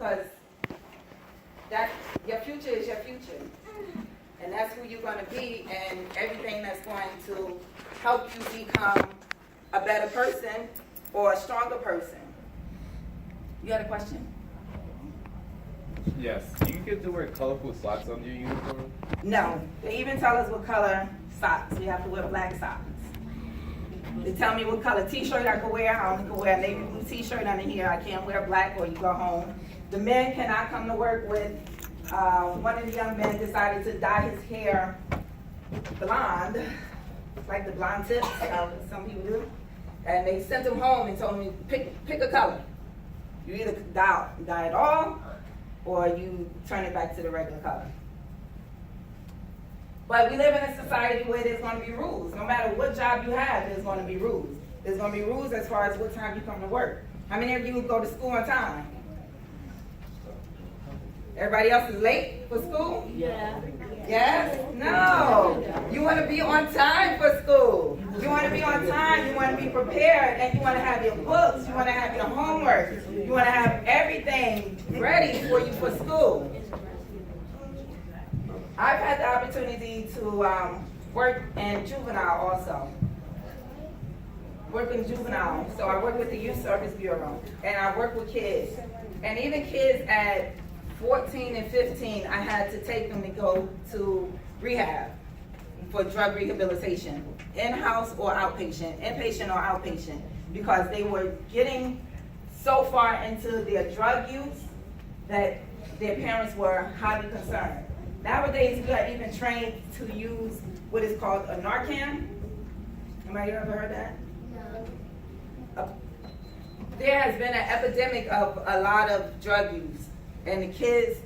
because that your future is your future. And that's who you're going to be, and everything that's going to help you become a better person or a stronger person. You got a question? Yes. Do you get to wear colorful socks under your uniform? No. They even tell us what color socks. We have to wear black socks. They tell me what color t-shirt I can wear. I only can wear a navy blue t-shirt under here. I can't wear black or you go home. The men cannot come to work with, one of the young men decided to dye his hair blonde, like the blonde tips, some people do. And they sent him home and told him, pick a color. You either dye it all, or you turn it back to the regular color. But we live in a society where there's going to be rules. No matter what job you have, there's going to be rules. There's going to be rules as far as what time you come to work. How many of you would go to school on time? Everybody else is late for school? Yeah. Yes? No. You want to be on time for school. You want to be on time. You want to be prepared. And you want to have your books. You want to have your homework. You want to have everything ready for you for school. I've had the opportunity to work in juvenile also. Work in juvenile. So I work with the Youth Service Bureau. And I work with kids. And even kids at 14 and 15, I had to take them to go to rehab for drug rehabilitation, in-house or outpatient, inpatient or outpatient, because they were getting so far into their drug use that their parents were highly concerned. Nowadays, we are even trained to use what is called a Narcan. Anybody ever heard that? No. There has been an epidemic of a lot of drug use. And the kids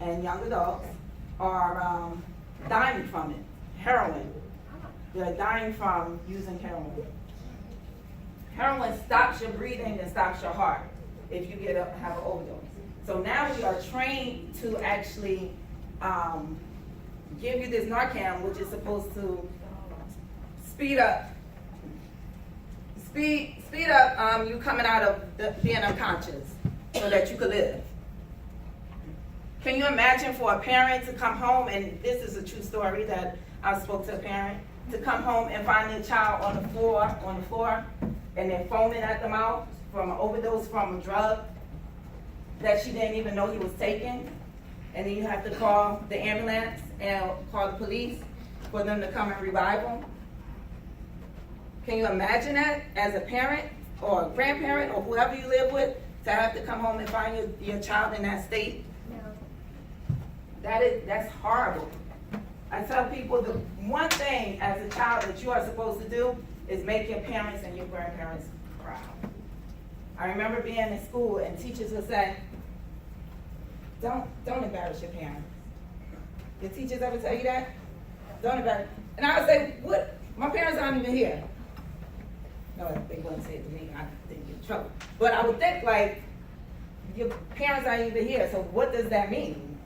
and young adults are dying from it. Heroin. They're dying from using heroin. Heroin stops your breathing and stops your heart if you have an overdose. So now we are trained to actually give you this Narcan, which is supposed to speed up you coming out of being unconscious, so that you could live. Can you imagine for a parent to come home, and this is a true story that I spoke to a parent, to come home and find their child on the floor, and they're foaming at the mouth from an overdose from a drug that she didn't even know he was taking, and then you have to call the ambulance and call the police for them to come and revive them? Can you imagine that as a parent or a grandparent or whoever you live with, to have to come home and find your child in that state? No. That's horrible. I tell people the one thing as a child that you are supposed to do is make your parents and your grandparents proud. I remember being in school and teachers would say, don't embarrass your parents. Your teachers ever tell you that? Don't embarrass. And I would say, what? My parents aren't even here. No, they wouldn't say it to me. I didn't get in trouble. But I would think, like, your parents aren't even here, so what does that mean?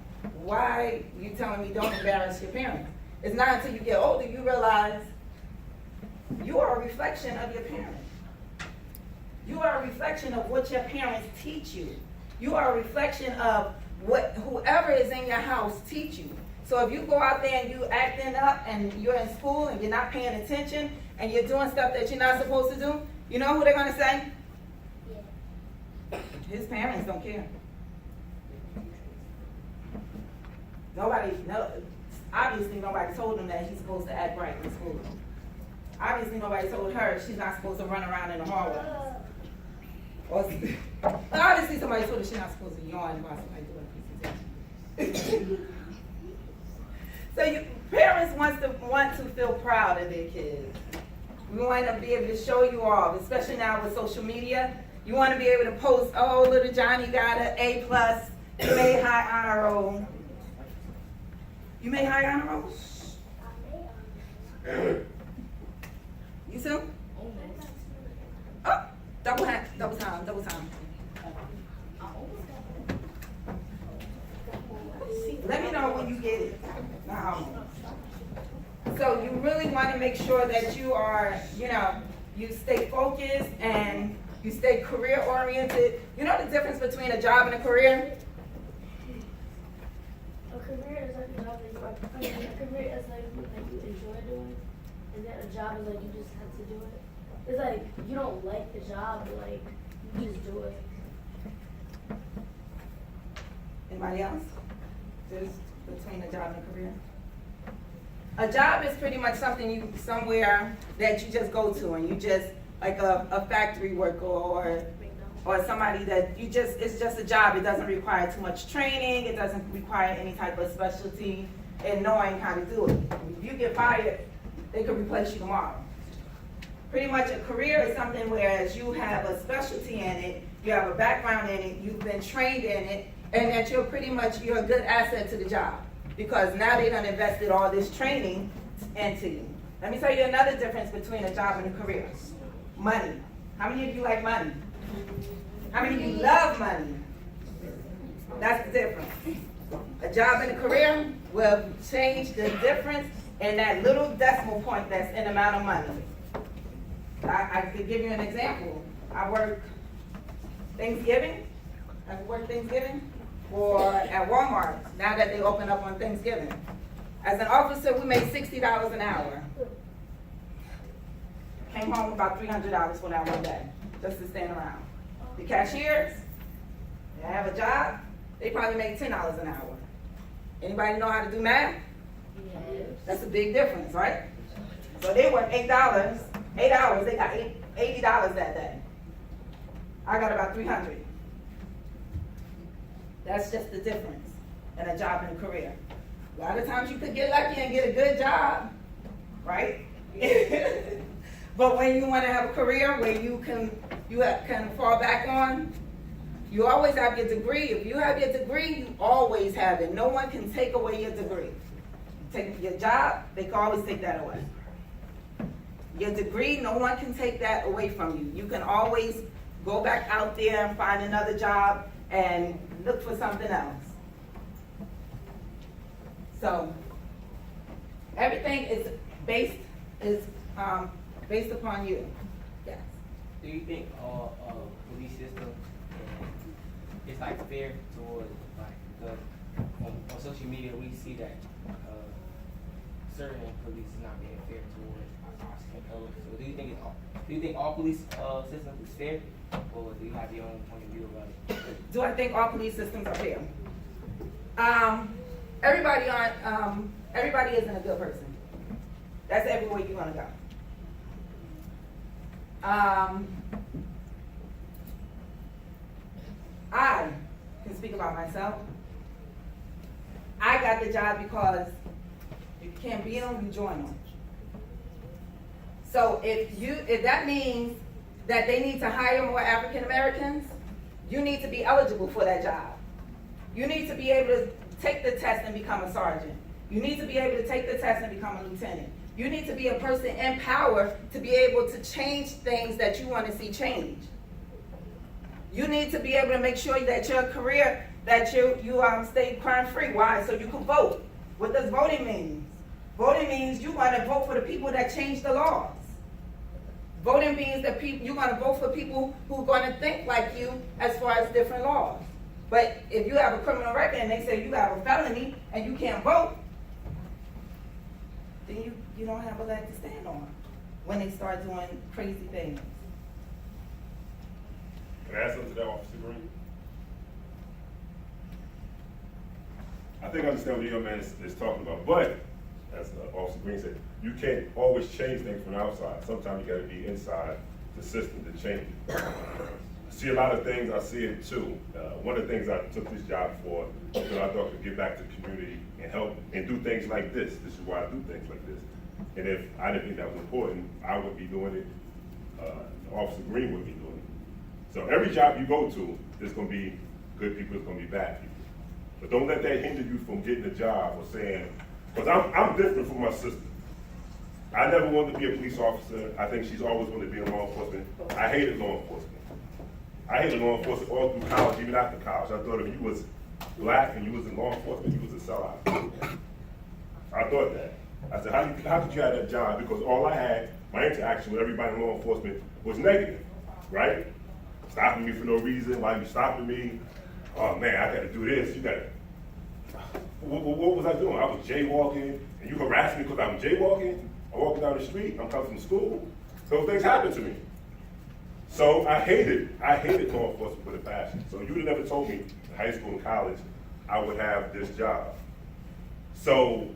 Why are you telling me don't embarrass your parents? It's not until you get older you realize you are a reflection of your parents. You are a reflection of what your parents teach you. You are a reflection of what whoever is in your house teach you. So if you go out there and you acting up and you're in school and you're not paying attention and you're doing stuff that you're not supposed to do, you know who they're going to say? His parents don't care. Obviously nobody told him that he's supposed to act right in school. Obviously nobody told her she's not supposed to run around in the hallway. Obviously somebody told her she's not supposed to yawn while somebody doing a presentation. So parents want to feel proud of their kids. We want to be able to show you all, especially now with social media. You want to be able to post, oh, little Johnny got an A+, you made high honor roll. You made high honor roll? You too? Oh, double time. Let me know when you get it. So you really want to make sure that you are, you stay focused and you stay career oriented. You know the difference between a job and a career? A career is like a job that you are, I mean, a career is like something that you enjoy doing, and then a job is like you just have to do it. It's like you don't like the job, but like you just do it. Anybody else? Just between a job and a career? A job is pretty much something somewhere that you just go to and you just, like a factory worker or somebody that it's just a job. It doesn't require too much training. It doesn't require any type of specialty in knowing how to do it. If you get fired, they could replace you tomorrow. Pretty much a career is something whereas you have a specialty in it, you have a background in it, you've been trained in it, and that you're a good asset to the job. Because now they done invested all this training into you. Let me tell you another difference between a job and a career. Money. How many of you like money? How many of you love money? That's the difference. A job and a career will change the difference in that little decimal point that's in the amount of money. I could give you an example. I work Thanksgiving. I work Thanksgiving or at Walmart now that they open up on Thanksgiving. As an officer, we made $60 an hour. Came home with about $300 for that one day, just to stand around. The cashiers, they have a job, they probably make $10 an hour. Anybody know how to do math? That's a big difference, right? So they work $8 hours, they got $80 that day. I got about $300. That's just the difference in a job and a career. A lot of times you could get lucky and get a good job, right? But when you want to have a career where you can fall back on, you always have your degree. If you have your degree, you always have it. No one can take away your degree. Take your job, they can always take that away. Your degree, no one can take that away from you. You can always go back out there and find another job and look for something else. So everything is based upon you. Yes. Do you think all police systems is like fair towards because on social media we see that certain police is not being fair towards our skin color. So do you think all police systems is fair, or do you have your own point of view about it? Do I think all police systems are fair? Everybody isn't a good person. That's everywhere you're gonna go. I can speak about myself. I got the job because you can't beat them, you join them. So if that means that they need to hire more African Americans, you need to be eligible for that job. You need to be able to take the test and become a sergeant. You need to be able to take the test and become a lieutenant. You need to be a person in power to be able to change things that you want to see changed. You need to be able to make sure that your career, that you stay crime free. Why? So you can vote. What does voting mean? Voting means you want to vote for the people that change the laws. Voting means that you're going to vote for people who are going to think like you as far as different laws. But if you have a criminal record and they say you have a felony and you can't vote, then you don't have a leg to stand on when they start doing crazy things. Can I add something to that, Officer Green? I think I understand what the young man is talking about, but as Officer Green said, you can't always change things from the outside. Sometimes you gotta be inside the system to change it. I see a lot of things, I see it too. One of the things I took this job for, because I thought to give back to the community and help and do things like this. This is why I do things like this. And if I didn't think that was important, I would be doing it, Officer Green would be doing it. So every job you go to, there's gonna be good people, there's gonna be bad people. But don't let that hinder you from getting a job or saying, because I'm different from my sister. I never wanted to be a police officer. I think she's always wanted to be in law enforcement. I hated law enforcement. I hated law enforcement all through college, even after college. I thought if you was black and you was in law enforcement, you was a sellout. I thought that. I said, how could you have that job? Because all I had, my interaction with everybody in law enforcement was negative, right? stopping me for no reason. Why you stopping me? Oh man, I gotta do this. You gotta. What was I doing? I was jaywalking, and you harassed me because I'm jaywalking. I'm walking down the street. I'm coming from school. Those things happen to me. So I hated law enforcement with a passion. So you would have never told me in high school and college I would have this job. So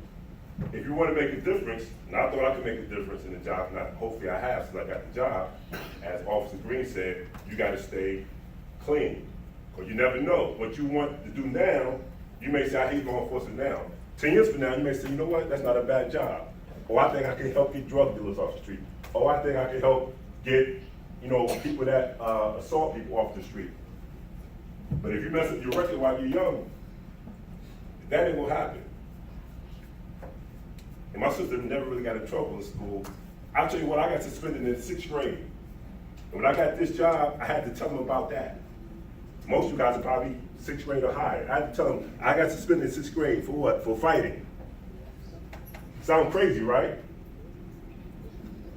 if you want to make a difference, and I thought I could make a difference in the job, and hopefully I have since I got the job, as Officer Green said, you got to stay clean. Because you never know. What you want to do now, you may say, I hate law enforcement now. 10 years from now, you may say, you know what, that's not a bad job. Or I think I can help get drug dealers off the street. Or I think I can help get, people that assault people off the street. But if you mess up your record while you're young, that ain't gonna happen. And my sister never really got in trouble in school. I'll tell you what, I got suspended in 6th grade. And when I got this job, I had to tell them about that. Most of you guys are probably 6th grade or higher. I had to tell them, I got suspended in 6th grade for what? For fighting. Sound crazy, right?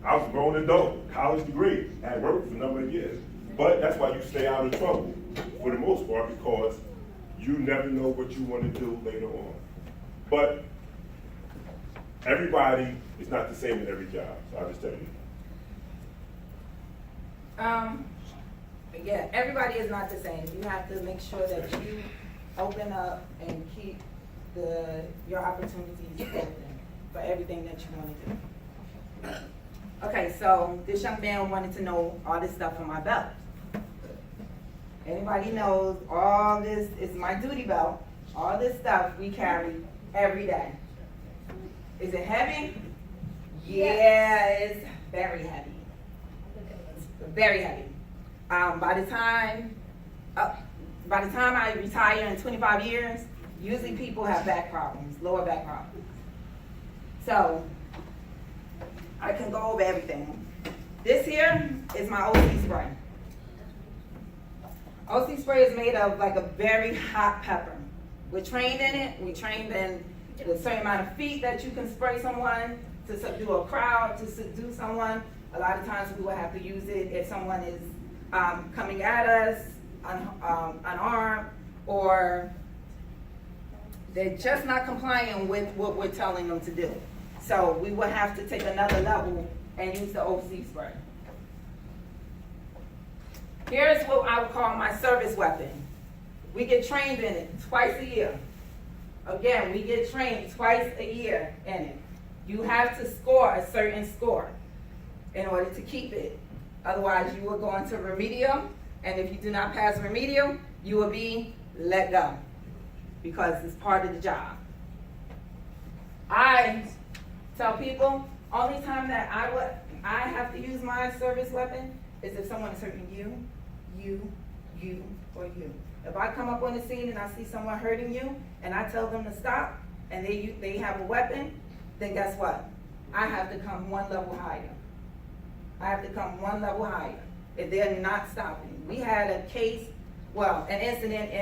I was a grown adult, college degree, I had worked for a number of years. But that's why you stay out of trouble, for the most part, because you never know what you want to do later on. But everybody is not the same in every job, so I'll just tell you. Yeah, everybody is not the same. You have to make sure that you open up and keep your opportunities open for everything that you want to do. Okay, so this young man wanted to know all this stuff on my belt. Anybody knows all this is my duty belt. All this stuff we carry every day. Is it heavy? Yeah, it's very heavy. It's very heavy. By the time I retire in 25 years, usually people have back problems, lower back problems. So I can go over everything. This here is my OC spray. OC spray is made of like a very hot pepper. We're trained in it. We're trained in the certain amount of feet that you can spray someone to subdue a crowd, to subdue someone. A lot of times we will have to use it if someone is coming at us unarmed, or they're just not complying with what we're telling them to do. So we will have to take another level and use the OC spray. Here's what I would call my service weapon. We get trained in it twice a year. Again, we get trained twice a year in it. You have to score a certain score in order to keep it. Otherwise, you will go into remedial, and if you do not pass remedial, you will be let go because it's part of the job. I tell people, only time that I have to use my service weapon is if someone is hurting you, or you. If I come up on the scene and I see someone hurting you, and I tell them to stop, and they have a weapon, then guess what? I have to come one level higher. I have to come one level higher if they're not stopping. We had a case, an incident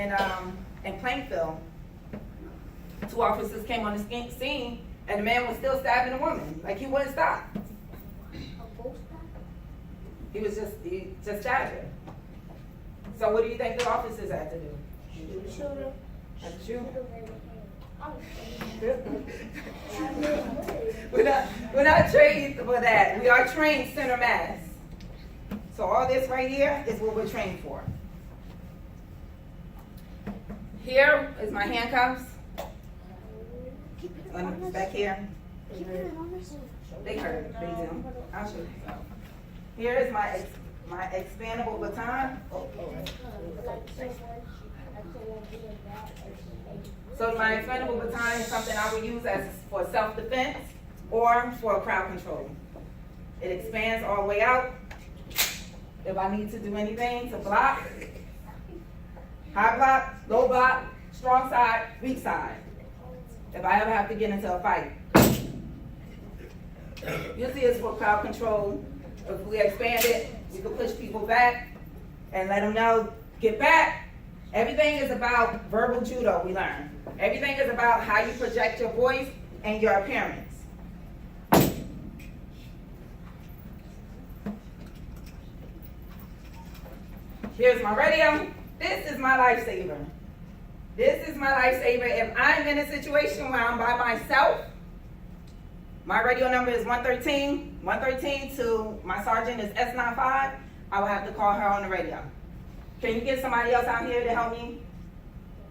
in Plainfield. 2 officers came on the scene, and the man was still stabbing a woman, like he wouldn't stop. He just stabbed her. So what do you think the officers had to do? Had to shoot? We're not trained for that. We are trained center mass. So all this right here is what we're trained for. Here is my handcuffs. Back here. They hurt. They do. I'll show you. Here is my expandable baton. So my expandable baton is something I would use as for self-defense or for crowd control. It expands all the way out. If I need to do anything to block, high block, low block, strong side, weak side. If I ever have to get into a fight. Usually it's for crowd control. If we expand it, we can push people back and let them know, get back. Everything is about verbal judo, we learn. Everything is about how you project your voice and your appearance. Here's my radio. This is my lifesaver. This is my lifesaver. If I'm in a situation where I'm by myself, my radio number is 113. 113 to my sergeant is S95. I will have to call her on the radio. Can you get somebody else out here to help me?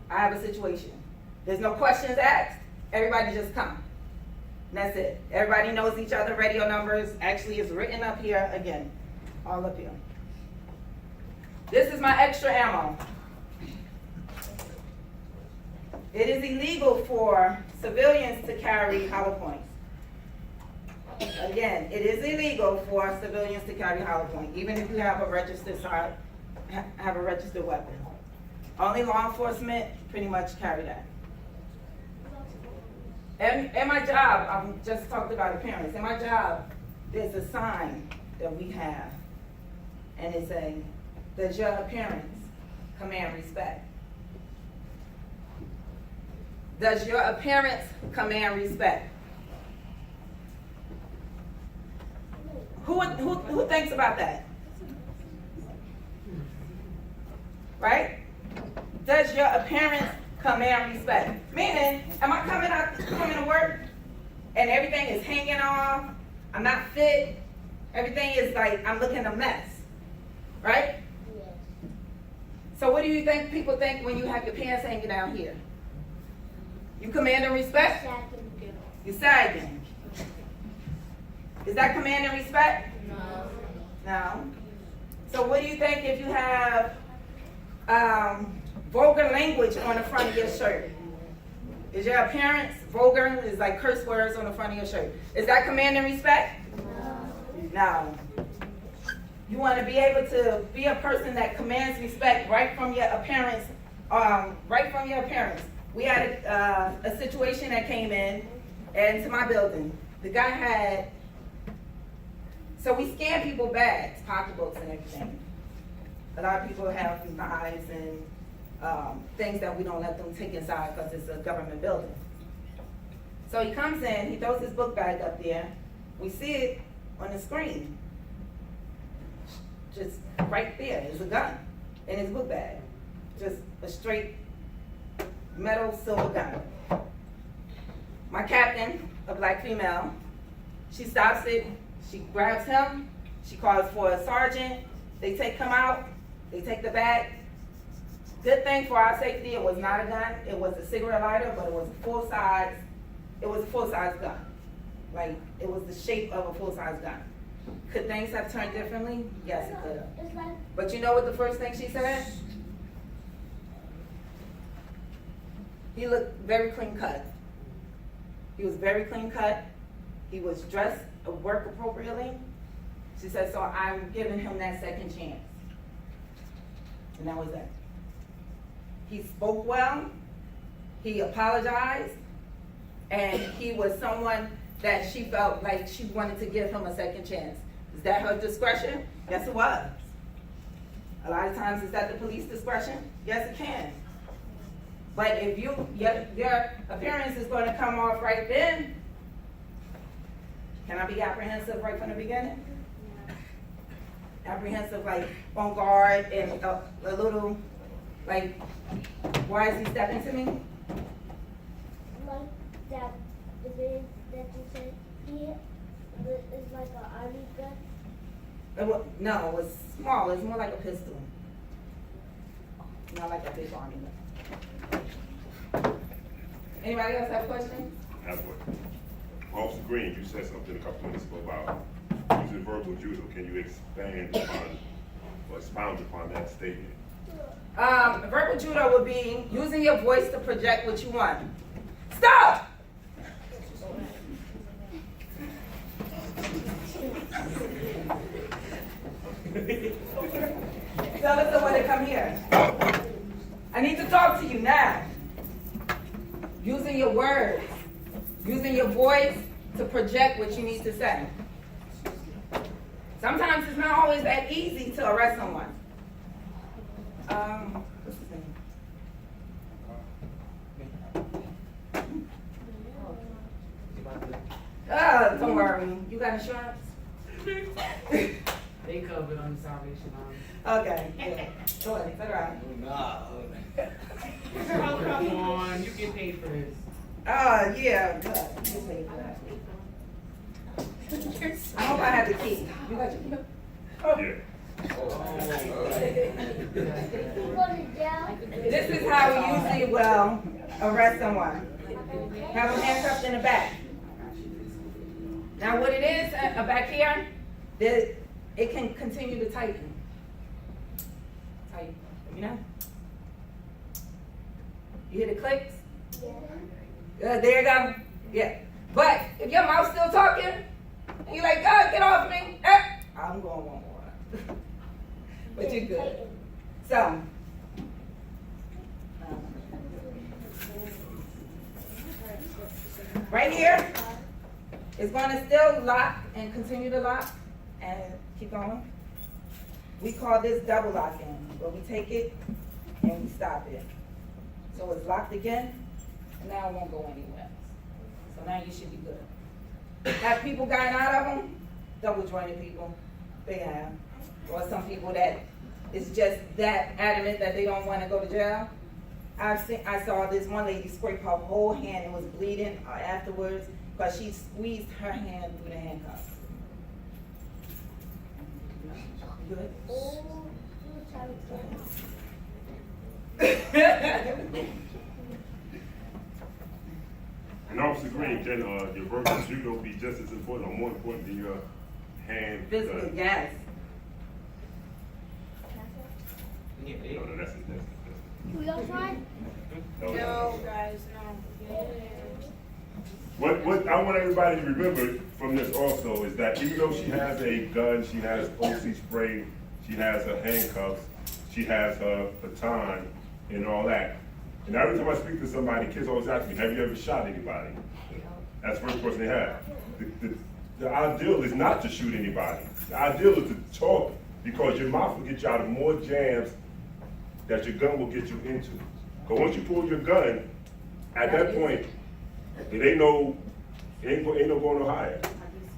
I have a situation. There's no questions asked. Everybody just come. And that's it. Everybody knows each other. Radio numbers actually is written up here again. All up here. This is my extra ammo. It is illegal for civilians to carry hollow points. Again, it is illegal for civilians to carry hollow point, even if you have a registered weapon. Only law enforcement pretty much carry that. And my job, I just talked about appearance. In my job, there's a sign that we have, and it's saying, "Does your appearance command respect?" Does your appearance command respect? Who thinks about that? Right? Does your appearance command respect? Meaning, am I coming to work and everything is hanging off? I'm not fit. Everything is like, I'm looking a mess. Right? Yes. So what do you think people think when you have your pants hanging down here? You commanding respect? You sagging. Is that commanding respect? No. No. So what do you think if you have vulgar language on the front of your shirt? Is your appearance vulgar? Is like curse words on the front of your shirt? Is that commanding respect? No. You want to be able to be a person that commands respect right from your appearance. Right from your appearance. We had a situation that came in and to my building. The guy had. So we scan people bags, pocketbooks and everything. A lot of people have knives and things that we don't let them take inside because it's a government building. So he comes in, he throws his book bag up there. We see it on the screen. Just right there is a gun in his book bag. Just a straight metal silver gun. My captain, a black female, she stops it. She grabs him, she calls for a sergeant, they take him out, they take the bag. Good thing for our safety, it was not a gun, it was a cigarette lighter, but it was a full-size gun. Like, it was the shape of a full-size gun. Could things have turned differently? Yes, it could have. But you know what the first thing she said? He looked very clean cut. He was very clean cut. He was dressed work appropriately. She said, so I'm giving him that second chance. And that was that. He spoke well, he apologized, and he was someone that she felt like she wanted to give him a second chance. Is that her discretion? Yes, it was. A lot of times, is that the police discretion? Yes, it can. But if your appearance is going to come off right then, can I be apprehensive right from the beginning? Apprehensive, like on guard and a little, like, why is he stepping to me? Like that, the big that you said, it's like an army gun. No, it was small. It's more like a pistol. Not like a big army gun. Anybody else have questions? I have one. Officer Green, you said something a couple minutes ago about using verbal judo. Can you expand upon or expound upon that statement? Verbal judo would be using your voice to project what you want. Stop! Tell us someone to come here. I need to talk to you now. Using your words, using your voice to project what you need to say. Sometimes it's not always that easy to arrest someone. What's his name? Don't worry. You got insurance? They covered on the Salvation Army. Okay, yeah. Go ahead, all right. Nah. Oh, come on, you get paid for this. Oh, yeah, good. You can pay for that. I hope I have the key. You got your key? Oh. Yeah. This is how we usually will arrest someone. Have them handcuffed in the back. Now what it is, back here, it can continue to tighten. Tighten, you know? You hear the clicks? There you go. Yeah. But if your mouth's still talking, and you're like, God, get off me. I'm going one more. But you're good. So, right here, it's going to still lock and continue to lock and keep going. We call this double locking, where we take it and we stop it. So it's locked again, and now it won't go anywhere. So now you should be good. Have people gotten out of them? Double jointed people, they have. Or some people that is just that adamant that they don't want to go to jail. I saw this one lady scrape her whole hand and was bleeding afterwards because she squeezed her hand through the handcuffs. Good. And Officer Green, can your verbal judo be just as important or more important than your hand? Physically, yes. Yeah, No, that's We all try? no. guys, no. What I want everybody to remember from this also is that even though she has a gun, she has OC spray, she has her handcuffs, she has her baton and all that. And every time I speak to somebody, kids always ask me, have you ever shot anybody? That's the first question they have. The ideal is not to shoot anybody. The ideal is to talk, because your mouth will get you out of more jams that your gun will get you into. Because once you pull your gun, at that point, it ain't no going no higher.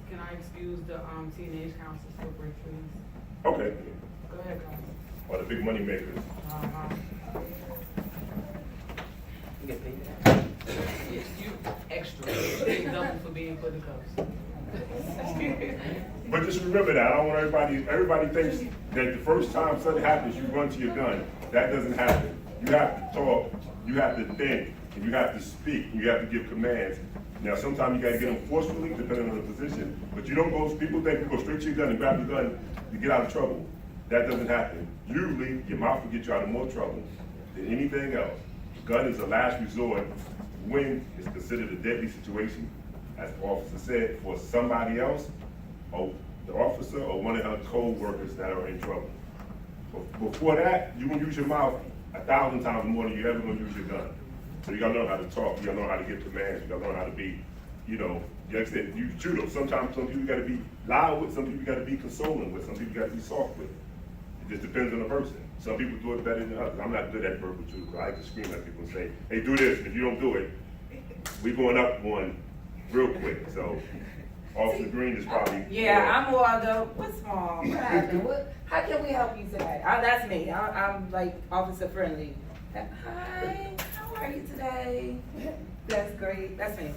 Can I excuse the teenage council for break, please? Okay. Go ahead, guys. Or the big money makers. You get paid for that? Yes, you extra. You get double for being put in cuffs. But just remember that. I don't want everybody thinks that the first time something happens, you run to your gun. That doesn't happen. You have to talk, you have to think, and you have to speak, and you have to give commands. Now, sometimes you gotta get them forcefully, depending on the position, but you don't go, people think you go straight to your gun and grab your gun to get out of trouble. That doesn't happen. Usually, your mouth will get you out of more trouble than anything else. Gun is a last resort when it's considered a deadly situation, as the officer said, for somebody else, or the officer, or one of her co-workers that are in trouble. Before that, you can use your mouth 1,000 times more than you're ever gonna use your gun. So you gotta learn how to talk, you gotta learn how to give commands, you gotta learn how to be, like I said, you judo. Sometimes some people you gotta be loud with, some people you gotta be consoling with, some people you gotta be soft with. It just depends on the person. Some people do it better than others. I'm not good at verbal judo, because I like to scream at people and say, hey, do this, and if you don't do it, we going up one real quick. So Officer Green is probably. Yeah, I'm more the, what's wrong? What happened? How can we help you today? That's me. I'm like officer friendly. Hi, how are you today? That's great. That's me.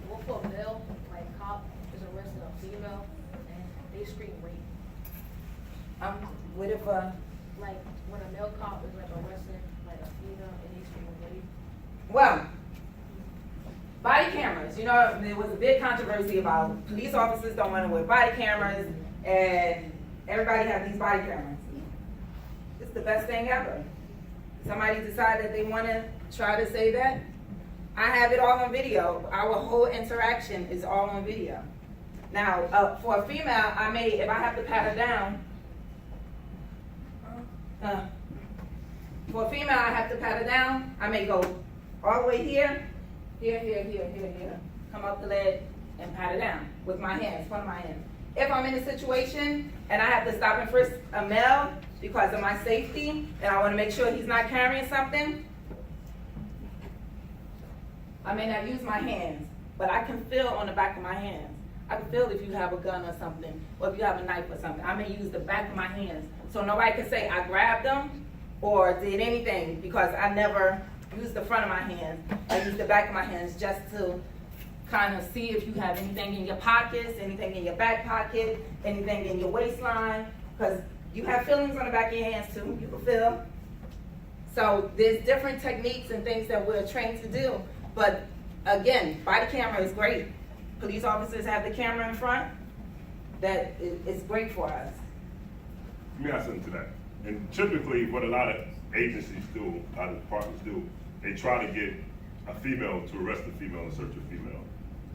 One for a male, like cop is arresting a female, and they scream rape. What if Like when a male cop is like arresting like a female and they scream rape. well, body cameras. There was a big controversy about police officers don't want to wear body cameras, and everybody has these body cameras. It's the best thing ever. Somebody decide that they want to try to say that. I have it all on video. Our whole interaction is all on video. Now, for a female, if I have to pat her down, for a female, I have to pat her down. I may go all the way here, come up the leg and pat her down with my hands, front of my hands. If I'm in a situation and I have to stop and frisk a male because of my safety and I want to make sure he's not carrying something, I may not use my hands, but I can feel on the back of my hands. I can feel if you have a gun or something, or if you have a knife or something. I may use the back of my hands, so nobody can say I grabbed them or did anything, because I never used the front of my hands. I used the back of my hands just to kind of see if you have anything in your pockets, anything in your back pocket, anything in your waistline, because you have feelings on the back of your hands too, you can feel. So there's different techniques and things that we're trained to do, but again, body camera is great. Police officers have the camera in front, that is great for us. Let me add something to that. And typically, what a lot of agencies do, a lot of departments do, they try to get a female to arrest a female and search a female.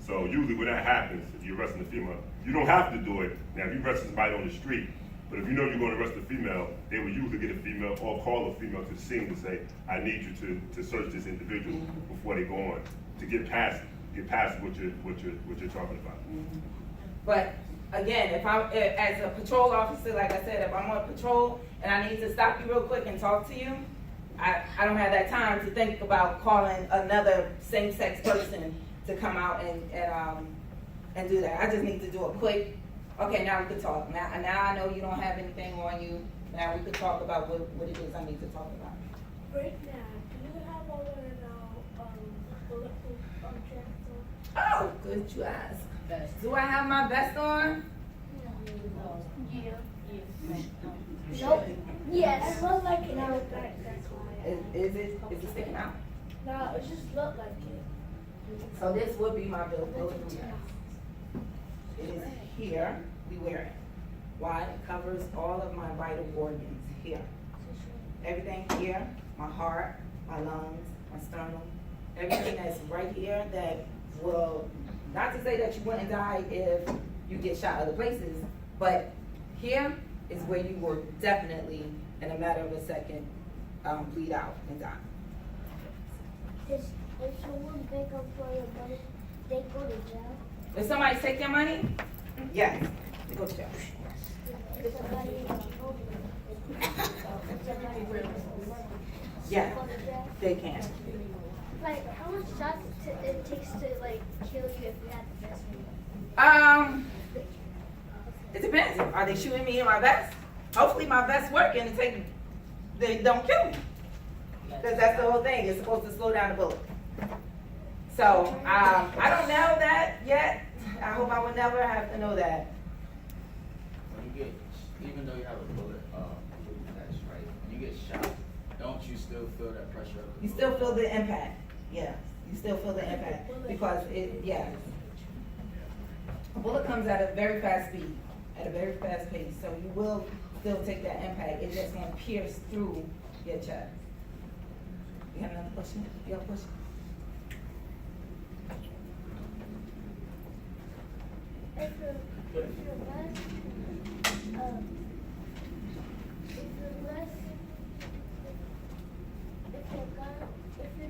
So usually when that happens, if you're arresting a female, you don't have to do it. Now, if you arrest somebody on the street, but if you know you're going to arrest a female, they will usually get a female or call a female to the scene to say, I need you to search this individual before they go on, to get past what you're talking about. But again, if I'm, as a patrol officer, like I said, if I'm on patrol and I need to stop you real quick and talk to you, I don't have that time to think about calling another same-sex person to come out and do that. I just need to do a quick, okay, now we can talk. Now I know you don't have anything on you. Now we can talk about what it is I need to talk about. Right now, do you have all of the bulletproof jackets Oh, good you ask. Do I have my vest on? on? Yeah. Nope. Yes. It looks like it. No, that's why. Is it sticking out? No, it just looked like it. So this would be my bulletproof vest. It is here, we wear it. Why? It covers all of my vital organs here. Everything here, my heart, my lungs, my sternum, everything that's right here that will, not to say that you wouldn't die if you get shot other places, but here is where you will definitely, in a matter of a second, bleed out and die. If someone pick up for your money, they go to jail. If somebody take your money, yes, they go to jail. If somebody Yeah, go to jail. they can. Like, how much shots it takes to, like, kill you if you had the best one? It depends. Are they shooting me in my vest? Hopefully my vest working and they don't kill me. Because that's the whole thing. It's supposed to slow down the bullet. So, I don't know that yet. I hope I would never have to know that. When you get, even though you have a bullet vest, right? When you get shot, don't you still feel that pressure of the You still feel the impact. Yeah, you still feel the impact because a bullet comes at a very fast speed, at a very fast pace. So you will still take that impact. It just won't pierce through your chest. You have another question? You have a question? If you're less, if you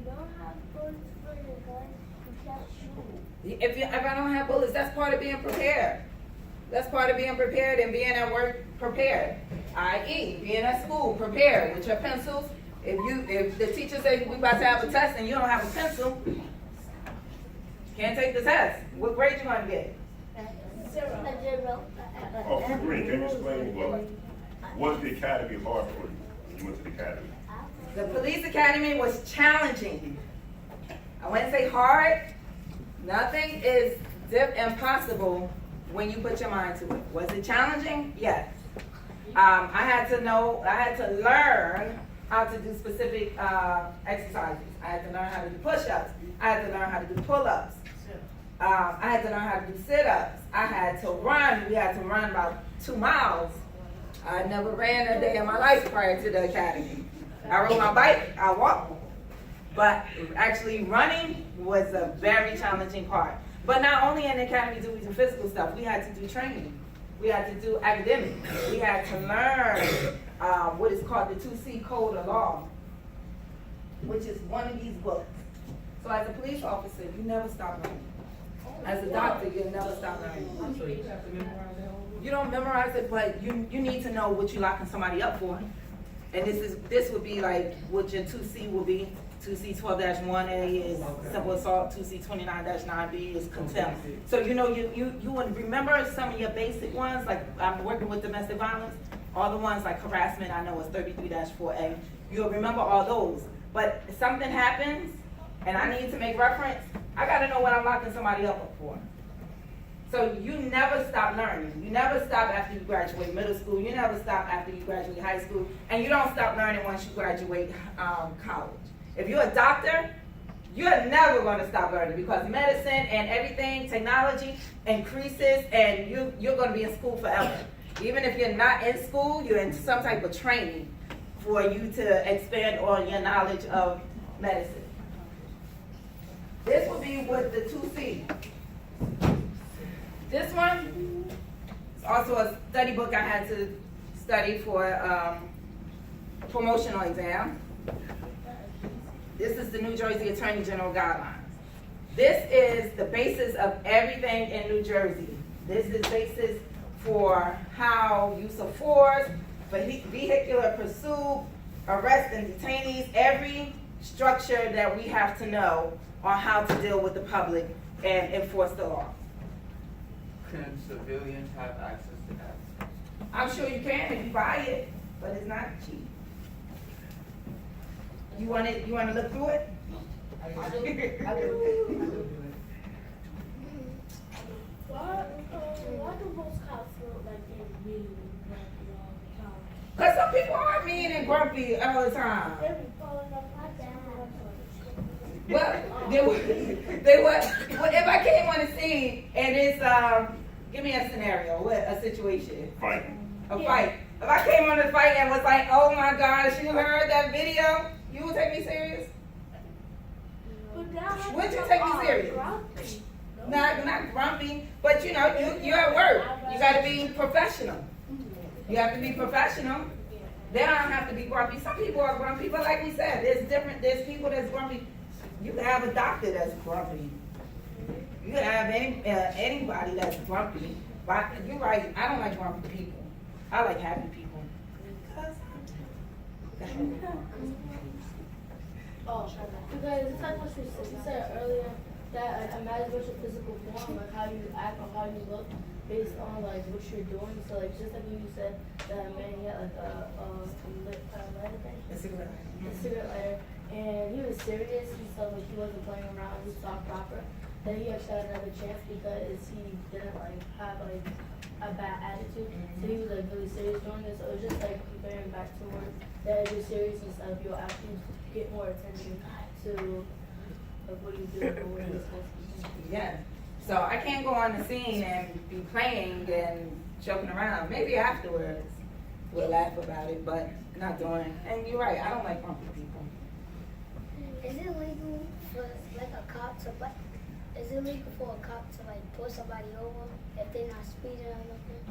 don't have bullets for your gun, you can't shoot. If I don't have bullets, that's part of being prepared. That's part of being prepared and being at work prepared. I.e., being at school prepared with your pencils. If the teacher says we about to have a test and you don't have a pencil, can't take the test. What grade you gonna get? Zero. Officer Green, can you explain was the academy hard for you when you went to the academy? The police academy was challenging. I wouldn't say hard. Nothing is impossible when you put your mind to it. Was it challenging? Yes. I had to learn how to do specific exercises. I had to learn how to do push-ups. I had to learn how to do pull-ups. I had to learn how to do sit-ups. I had to run. We had to run about 2 miles. I never ran a day in my life prior to the academy. I rode my bike, I walked. But actually running was a very challenging part. But not only in the academy do we do physical stuff, we had to do training. We had to do academic. We had to learn what is called the 2C Code of Law, which is one of these books. So as a police officer, you never stop learning. As a doctor, you'll never stop learning. So you have to memorize that whole book? You don't memorize it, but you need to know what you're locking somebody up for. And this would be like what your 2C will be 2C12-1A is simple assault, 2C29-9B is contempt. So you know, you would remember some of your basic ones, like I'm working with domestic violence, all the ones like harassment, I know is 33-4A. You'll remember all those, but if something happens and I need to make reference, I gotta know what I'm locking somebody up for. So you never stop learning. You never stop after you graduate middle school. You never stop after you graduate high school. And you don't stop learning once you graduate college. If you're a doctor, you're never going to stop learning because medicine and everything, technology increases and you're going to be in school forever. Even if you're not in school, you're in some type of training for you to expand on your knowledge of medicine. This will be with the 2C. This one is also a study book I had to study for a promotional exam. This is the New Jersey Attorney General Guidelines. This is the basis of everything in New Jersey. This is basis for how use of force, vehicular pursuit, arrest and detainees, every structure that we have to know on how to deal with the public and enforce the law. Can civilians have access to that? I'm sure you can if you buy it, but it's not cheap. You want to look through it? I do. Why do most cops look like they're mean and grumpy all the time? Because some people are mean and grumpy all the time. They be falling off my dad. Well, they were, well, if I came on the scene and it's, give me a scenario, a situation. Fight. A fight. If I came on the fight and was like, oh my gosh, you heard that video? You would take me serious? Would you take me serious? Not grumpy, but you know, you're at work. You gotta be professional. You have to be professional. They don't have to be grumpy. Some people are grumpy, but like we said, there's people that's grumpy. You can have a doctor that's grumpy. You can have anybody that's grumpy. But you're right, I don't like grumpy people. I like happy people. Oh, because it's like what you said earlier, that imagine what's your physical form, like how you act or how you look based on like what you're doing. So like just like when you said that man he had like a lighter thing? A cigarette. A cigarette lighter. And he was serious, he said like he wasn't playing around, he talked proper. Then he actually had another chance because he didn't like have like a bad attitude. So he was like really serious doing this. So it was just like comparing back to work that if you're serious and stuff, you'll actually get more attention to like what you do or what you're supposed to do. Yeah. So I can't go on the scene and be playing and joking around. Maybe afterwards we'll laugh about it, but not doing. And you're right, I don't like grumpy people. Is it legal for like a cop to is it legal for a cop to like pull somebody over if they're not speeding or nothing?